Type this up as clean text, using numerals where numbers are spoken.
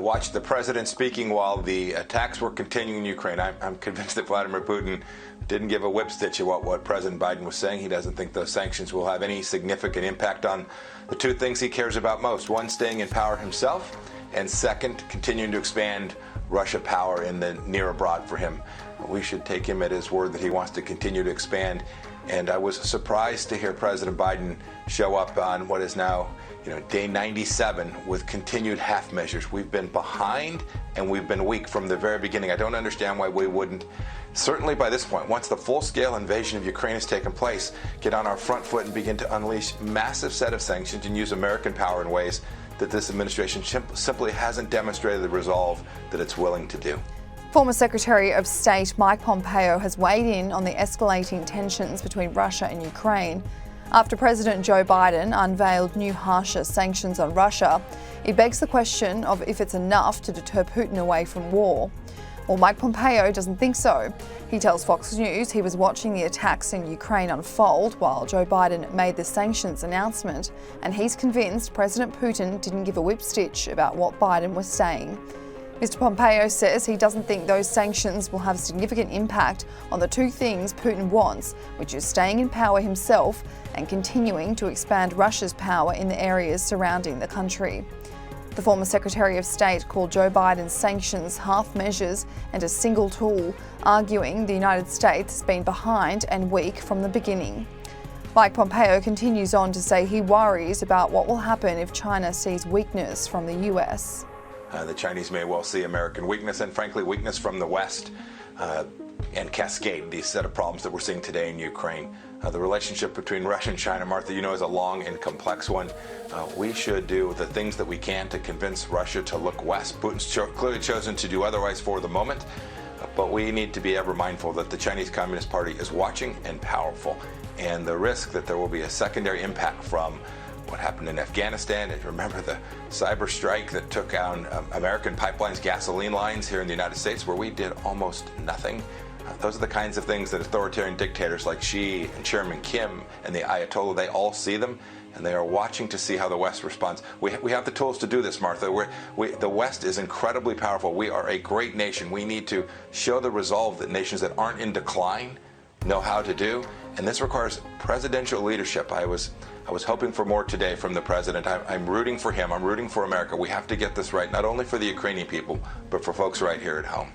Watched the president speaking while the attacks were continuing in Ukraine. I'm convinced that Vladimir Putin didn't give a whip stitch about what President Biden was saying. He doesn't think those sanctions will have any significant impact on the two things he cares about most. One, staying in power himself, and second, continuing to expand Russia power in the near abroad for him. We should take him at his word that he wants to continue to expand. And I was surprised to hear President Biden show up on what is now, day 97 with continued half measures. We've been behind and we've been weak from the very beginning. I don't understand why we wouldn't, certainly by this point, once the full-scale invasion of Ukraine has taken place, get on our front foot and begin to unleash massive set of sanctions and use American power in ways that this administration simply hasn't demonstrated the resolve that it's willing to do. Former Secretary of State Mike Pompeo has weighed in on the escalating tensions between Russia and Ukraine. After President Joe Biden unveiled new harsher sanctions on Russia, he begs the question of if it's enough to deter Putin away from war. Well, Mike Pompeo doesn't think so. He tells Fox News he was watching the attacks in Ukraine unfold while Joe Biden made the sanctions announcement, and he's convinced President Putin didn't give a whip stitch about what Biden was saying. Mr. Pompeo says he doesn't think those sanctions will have significant impact on the two things Putin wants, which is staying in power himself and continuing to expand Russia's power in the areas surrounding the country. The former Secretary of State called Joe Biden's sanctions half measures and a single tool, arguing the United States has been behind and weak from the beginning. Mike Pompeo continues on to say he worries about what will happen if China sees weakness from the US. The Chinese may well see American weakness and, frankly, weakness from the West and cascade these set of problems that we're seeing today in Ukraine. The relationship between Russia and China, Martha, is a long and complex one. We should do the things that we can to convince Russia to look west. Putin's clearly chosen to do otherwise for the moment, but we need to be ever mindful that the Chinese Communist Party is watching and powerful, and the risk that there will be a secondary impact from what happened in Afghanistan. And remember the cyber strike that took down American pipelines, gasoline lines here in the United States, where we did almost nothing. Those are the kinds of things that authoritarian dictators like Xi and Chairman Kim and the Ayatollah, they all see them, and they are watching to see how the West responds. We have the tools to do this, Martha. The West is incredibly powerful. We are a great nation. We need to show the resolve that nations that aren't in decline know how to do, and this requires presidential leadership. I was hoping for more today from the president. I'm rooting for him. I'm rooting for America. We have to get this right, not only for the Ukrainian people, but for folks right here at home.